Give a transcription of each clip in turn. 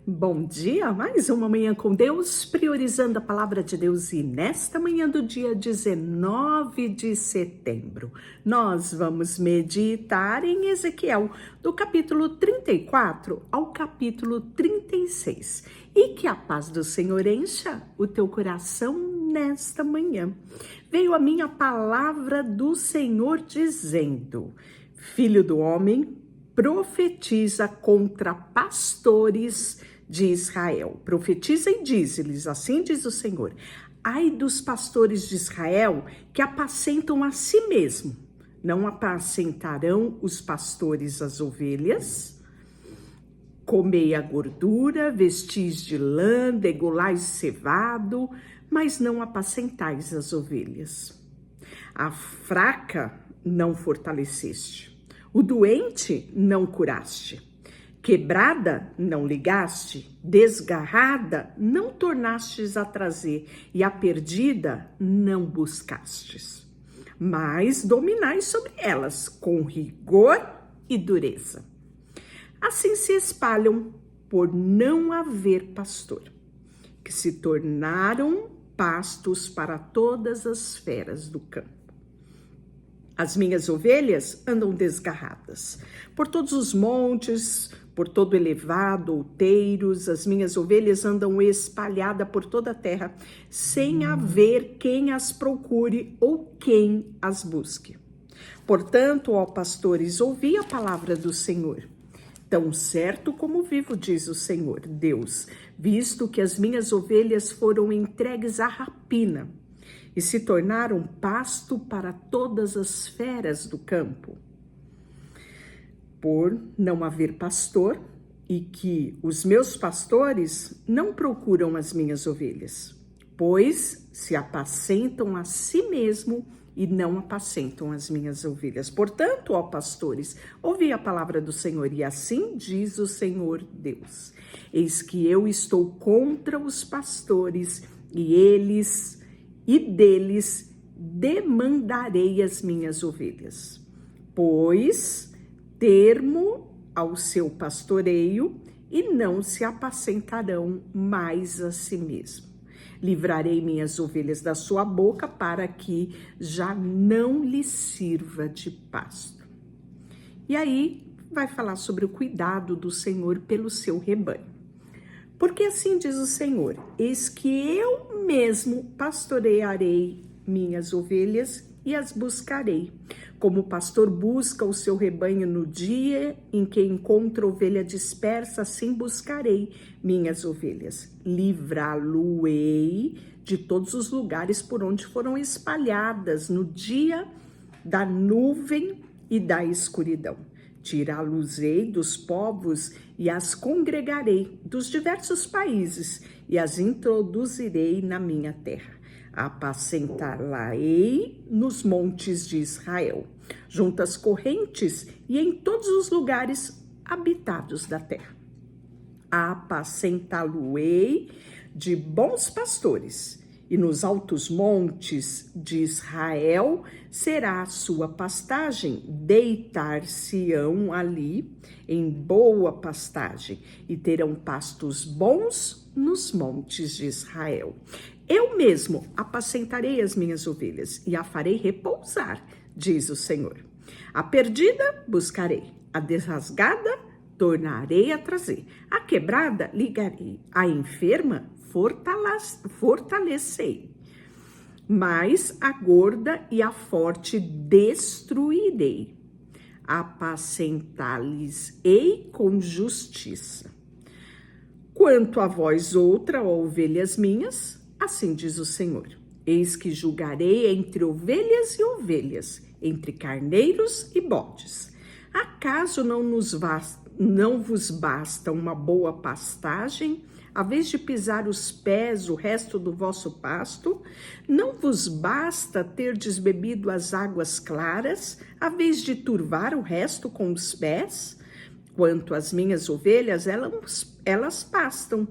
Bom dia, mais uma manhã com Deus, priorizando a palavra de Deus, e nesta manhã do dia 19 de setembro, nós vamos meditar em Ezequiel, do capítulo 34 ao capítulo 36, e que a paz do Senhor encha o teu coração nesta manhã. Veio a minha palavra do Senhor dizendo: Filho do homem, profetiza contra pastores de Israel. Profetiza e diz-lhes, assim diz o Senhor: ai dos pastores de Israel que apacentam a si mesmo. Não apacentarão os pastores as ovelhas? Comei a gordura, vestis de lã, degolais cevado, mas não apacentais as ovelhas. A fraca não fortaleceste, o doente não curaste, quebrada não ligaste, desgarrada não tornastes a trazer, e a perdida não buscastes. Mas dominais sobre elas com rigor e dureza. Assim se espalham por não haver pastor, que se tornaram pastos para todas as feras do campo. As minhas ovelhas andam desgarradas por todos os montes, por todo elevado, outeiros. As minhas ovelhas andam espalhadas por toda a terra, sem haver quem as procure ou quem as busque. Portanto, ó pastores, ouvi a palavra do Senhor. Tão certo como vivo, diz o Senhor Deus, visto que as minhas ovelhas foram entregues à rapina e se tornaram pasto para todas as feras do campo, por não haver pastor, e que os meus pastores não procuram as minhas ovelhas, pois se apacentam a si mesmo e não apacentam as minhas ovelhas. Portanto, ó pastores, ouvi a palavra do Senhor, e assim diz o Senhor Deus: eis que eu estou contra os pastores, e deles demandarei as minhas ovelhas, pois termo ao seu pastoreio e não se apacentarão mais a si mesmo. Livrarei minhas ovelhas da sua boca para que já não lhes sirva de pasto. E aí vai falar sobre o cuidado do Senhor pelo seu rebanho. Porque assim diz o Senhor: eis que eu mesmo pastorearei minhas ovelhas e as buscarei. Como o pastor busca o seu rebanho no dia em que encontra ovelha dispersa, assim buscarei minhas ovelhas. Livrá-lo-ei de todos os lugares por onde foram espalhadas no dia da nuvem e da escuridão. Tirá-los-ei dos povos e as congregarei dos diversos países e as introduzirei na minha terra. Apacentá-la-ei nos montes de Israel, junto às correntes e em todos os lugares habitados da terra. Apacentá-lo-ei de bons pastores, e nos altos montes de Israel será a sua pastagem. Deitar-se-ão ali em boa pastagem, e terão pastos bons nos montes de Israel. Eu mesmo apacentarei as minhas ovelhas e a farei repousar, diz o Senhor. A perdida buscarei, a desrasgada tornarei a trazer, a quebrada ligarei, a enferma fortalecei, mas a gorda e a forte destruirei. Apacentá-lhes-ei com justiça. Quanto a vós outra, ó ovelhas minhas, assim diz o Senhor: eis que julgarei entre ovelhas e ovelhas, entre carneiros e bodes. Acaso não vos basta uma boa pastagem, a vez de pisar os pés o resto do vosso pasto? Não vos basta terdes bebido as águas claras, a vez de turvar o resto com os pés? Quanto às minhas ovelhas, elas pastam,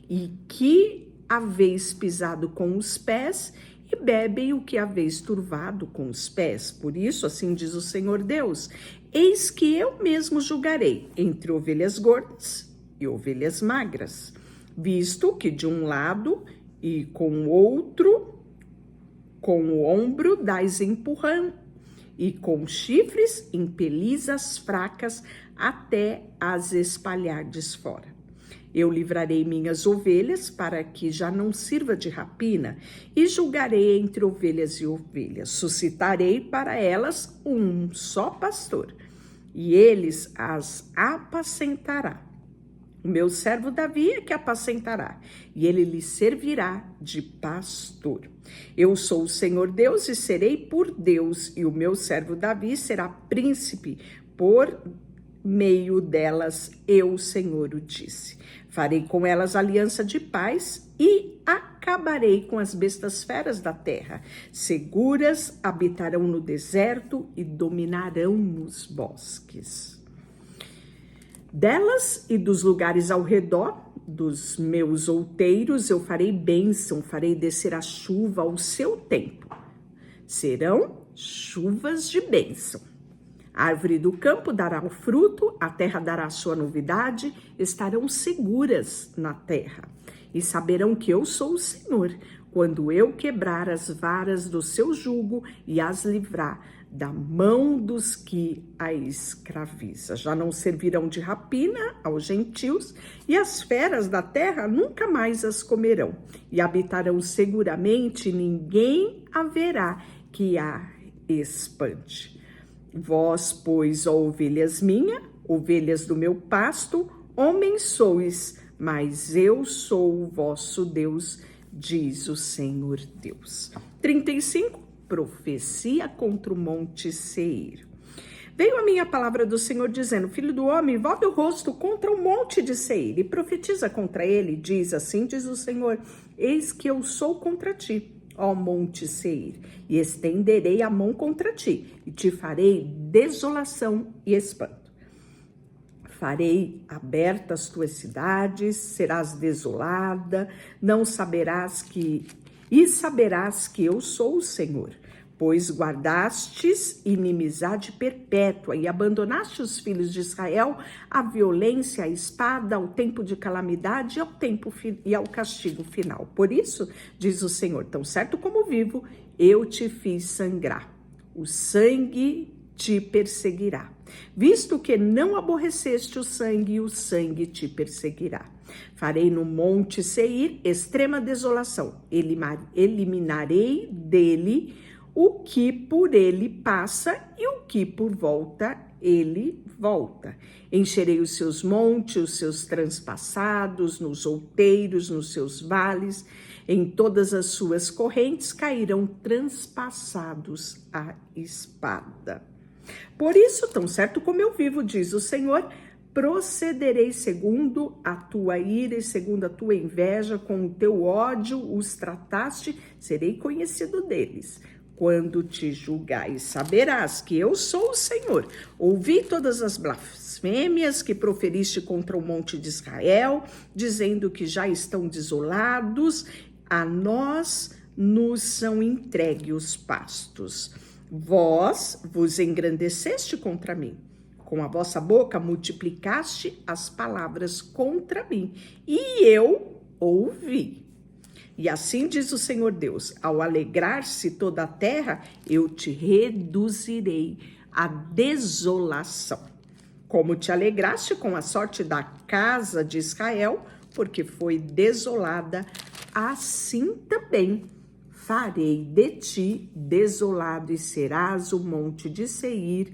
e que haveis pisado com os pés, e bebem o que haveis turvado com os pés. Por isso, assim diz o Senhor Deus: eis que eu mesmo julgarei entre ovelhas gordas e ovelhas magras, visto que de um lado e com o outro, com o ombro dás empurrão, e com chifres impelis as fracas até as espalhardes fora. Eu livrarei minhas ovelhas para que já não sirva de rapina, e julgarei entre ovelhas e ovelhas. Suscitarei para elas um só pastor, e eles as apacentará. O meu servo Davi é que apacentará, e ele lhe servirá de pastor. Eu sou o Senhor Deus e serei por Deus, e o meu servo Davi será príncipe por meio delas, eu, Senhor, o disse. Farei com elas aliança de paz e acabarei com as bestas feras da terra. Seguras habitarão no deserto e dominarão os bosques. Delas e dos lugares ao redor dos meus outeiros eu farei bênção, farei descer a chuva ao seu tempo. Serão chuvas de bênção. A árvore do campo dará o fruto, a terra dará a sua novidade, estarão seguras na terra. E saberão que eu sou o Senhor, quando eu quebrar as varas do seu jugo e as livrar da mão dos que a escraviza. Já não servirão de rapina aos gentios, e as feras da terra nunca mais as comerão. E habitarão seguramente, e ninguém haverá que a espante. Vós, pois, ó ovelhas minhas, ovelhas do meu pasto, homens sois, mas eu sou o vosso Deus, diz o Senhor Deus. 35, profecia contra o monte Seir. Veio a minha palavra do Senhor dizendo: filho do homem, volve o rosto contra o monte de Seir e profetiza contra ele, diz assim, diz o Senhor, eis que eu sou contra ti, ó monte Seir, e estenderei a mão contra ti, e te farei desolação e espanto. Farei abertas tuas cidades, serás desolada, não saberás que... E saberás que eu sou o Senhor, pois guardastes inimizade perpétua e abandonaste os filhos de Israel à violência, à espada, ao tempo de calamidade e ao castigo final. Por isso, diz o Senhor, tão certo como vivo, eu te fiz sangrar. O sangue te perseguirá. Visto que não aborreceste o sangue te perseguirá. Farei no monte Seir extrema desolação. Eliminarei dele o que por ele passa e o que por volta ele volta. Encherei os seus montes, os seus transpassados, nos outeiros, nos seus vales, em todas as suas correntes cairão transpassados à espada. Por isso, tão certo como eu vivo, diz o Senhor, procederei segundo a tua ira e segundo a tua inveja, com o teu ódio os trataste, serei conhecido deles. Quando te julgares, saberás que eu sou o Senhor. Ouvi todas as blasfêmias que proferiste contra o monte de Israel, dizendo que já estão desolados, a nós nos são entregue os pastos. Vós vos engrandeceste contra mim. Com a vossa boca multiplicaste as palavras contra mim, e eu ouvi. E assim diz o Senhor Deus, ao alegrar-se toda a terra, eu te reduzirei à desolação. Como te alegraste com a sorte da casa de Israel, porque foi desolada, assim também farei de ti desolado, e serás o monte de Seir,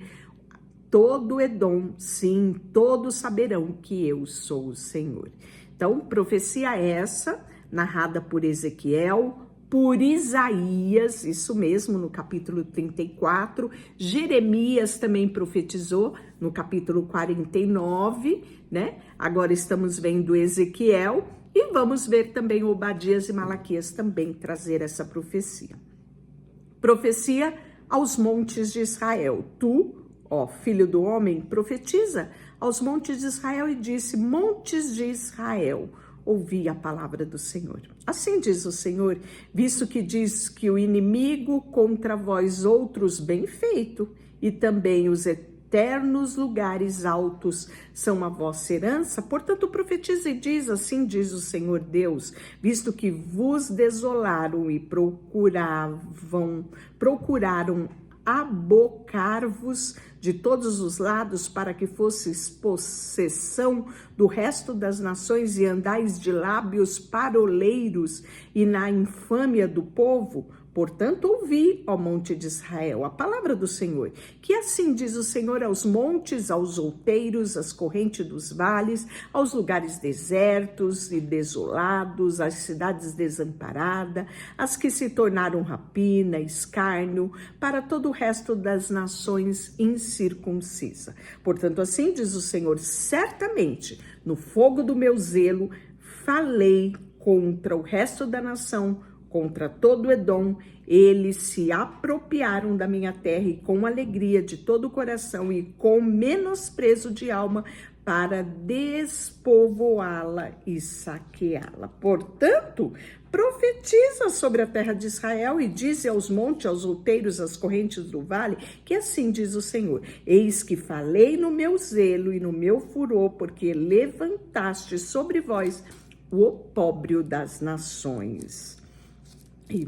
todo Edom, sim, todos saberão que eu sou o Senhor. Então, profecia essa, narrada por Ezequiel, por Isaías, isso mesmo, no capítulo 34, Jeremias também profetizou no capítulo 49, né? Agora estamos vendo Ezequiel e vamos ver também Obadias e Malaquias também trazer essa profecia. Profecia aos montes de Israel. Tu, ó filho do homem, profetiza aos montes de Israel e disse: montes de Israel, ouvi a palavra do Senhor. Assim diz o Senhor, visto que diz que o inimigo contra vós outros bem feito, e também os eternos lugares altos são a vossa herança. Portanto, profetiza e diz, assim diz o Senhor Deus, visto que vos desolaram e procuraram abocar-vos de todos os lados para que fosseis possessão do resto das nações e andais de lábios paroleiros e na infâmia do povo. Portanto, ouvi, ó monte de Israel, a palavra do Senhor, que assim diz o Senhor aos montes, aos outeiros, às correntes dos vales, aos lugares desertos e desolados, às cidades desamparadas, as que se tornaram rapina, escárnio, para todo o resto das nações incircuncisa. Portanto, assim diz o Senhor, certamente, no fogo do meu zelo, falei contra o resto da nação, contra todo Edom, eles se apropriaram da minha terra e com alegria de todo o coração e com menosprezo de alma para despovoá-la e saqueá-la. Portanto, profetiza sobre a terra de Israel e diz aos montes, aos outeiros, às correntes do vale, que assim diz o Senhor: eis que falei no meu zelo e no meu furor, porque levantaste sobre vós o opróbrio das nações. E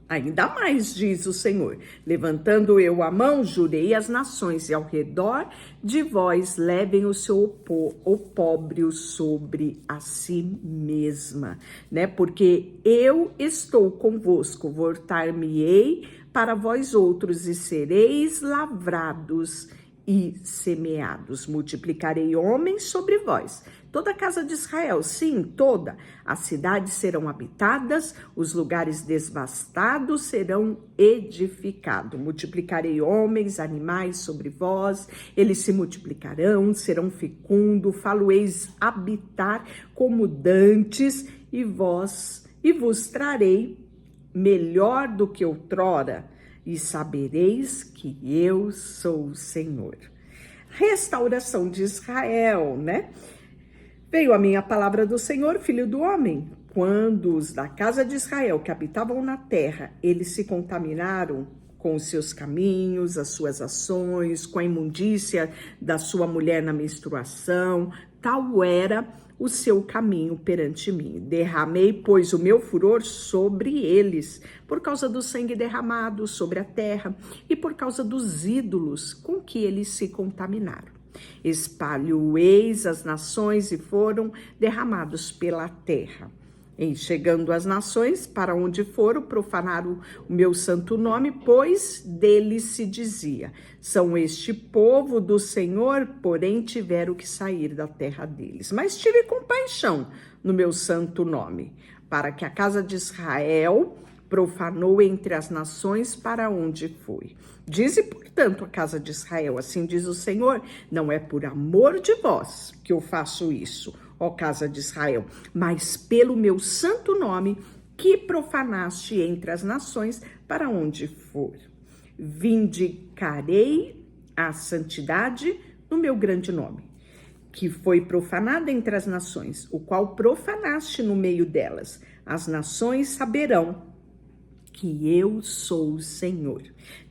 ainda mais, diz o Senhor, levantando eu a mão, jurei às nações, e ao redor de vós levem o seu opróbrio sobre a si mesma, né? Porque eu estou convosco, voltar-me-ei para vós outros, e sereis lavrados e semeados. Multiplicarei homens sobre vós, toda a casa de Israel, sim, toda. As cidades serão habitadas, os lugares devastados serão edificados. Multiplicarei homens, animais sobre vós, eles se multiplicarão, serão fecundos, falo-eis habitar como dantes, e vos trarei melhor do que outrora, e sabereis que eu sou o Senhor. Restauração de Israel, né? Veio a minha palavra do Senhor, filho do homem, quando os da casa de Israel que habitavam na terra, eles se contaminaram com os seus caminhos, as suas ações, com a imundícia da sua mulher na menstruação, tal era o seu caminho perante mim. Derramei, pois, o meu furor sobre eles, por causa do sangue derramado sobre a terra e por causa dos ídolos com que eles se contaminaram. Espalhou-eis as nações e foram derramados pela terra. Em chegando as nações, para onde foram, profanaram o meu santo nome, pois deles se dizia: são este povo do Senhor, porém tiveram que sair da terra deles. Mas tive compaixão no meu santo nome, para que a casa de Israel profanou entre as nações para onde foi. Dize, portanto, a casa de Israel, assim diz o Senhor: não é por amor de vós que eu faço isso, ó casa de Israel, mas pelo meu santo nome que profanaste entre as nações para onde for. Vindicarei a santidade no meu grande nome, que foi profanada entre as nações, o qual profanaste no meio delas. As nações saberão que eu sou o Senhor,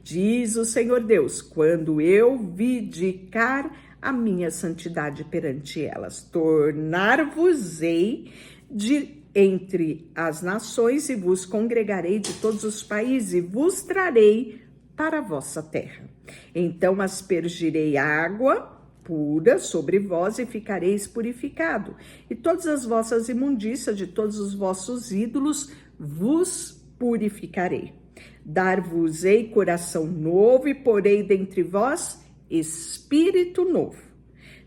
diz o Senhor Deus, quando eu vindicar a minha santidade perante elas. Tornar-vos-ei de entre as nações e vos congregarei de todos os países e vos trarei para a vossa terra. Então aspergirei água pura sobre vós e ficareis purificado. E todas as vossas imundícias de todos os vossos ídolos vos purificarei. Dar-vos-ei coração novo e porei dentre vós espírito novo.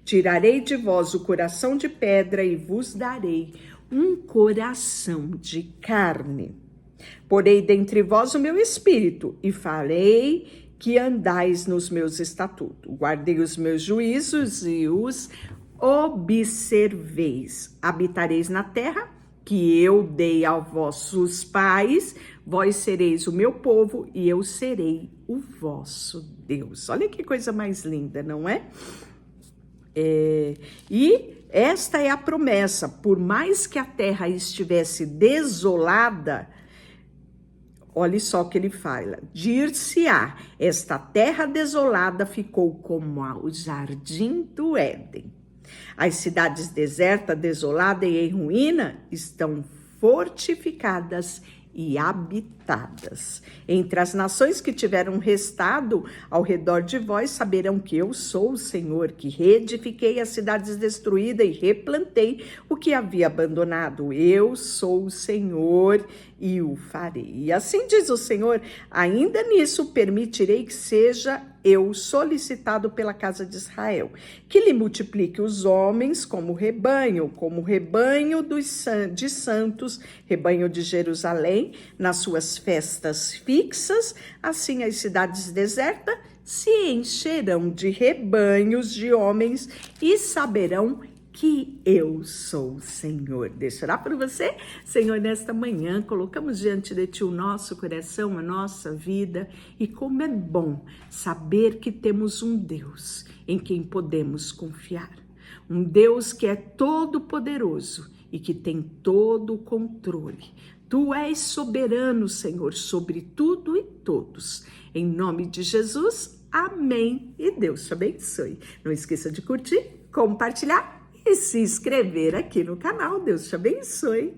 Tirarei de vós o coração de pedra e vos darei um coração de carne. Porei dentre vós o meu espírito e farei que andais nos meus estatutos. Guardei os meus juízos e os observeis. Habitareis na terra que eu dei aos vossos pais, vós sereis o meu povo e eu serei o vosso Deus. Olha que coisa mais linda, não é? E esta é a promessa: por mais que a terra estivesse desolada, olha só o que ele fala: dir-se-á, esta terra desolada ficou como o jardim do Éden. As cidades desertas, desoladas e em ruína estão fortificadas e habitadas. Entre as nações que tiveram restado ao redor de vós, saberão que eu sou o Senhor, que reedifiquei as cidades destruídas e replantei o que havia abandonado. Eu sou o Senhor e o farei. E assim diz o Senhor: ainda nisso permitirei que seja eu solicitado pela casa de Israel, que lhe multiplique os homens como rebanho de santos, rebanho de Jerusalém, nas suas festas fixas. Assim as cidades desertas se encherão de rebanhos de homens e saberão que eu sou o Senhor. Deixa eu orar por você. Senhor, nesta manhã, colocamos diante de Ti o nosso coração, a nossa vida, e como é bom saber que temos um Deus em quem podemos confiar. Um Deus que é todo-poderoso e que tem todo o controle. Tu és soberano, Senhor, sobre tudo e todos. Em nome de Jesus, amém. E Deus te abençoe. Não esqueça de curtir, compartilhar e se inscrever aqui no canal. Deus te abençoe.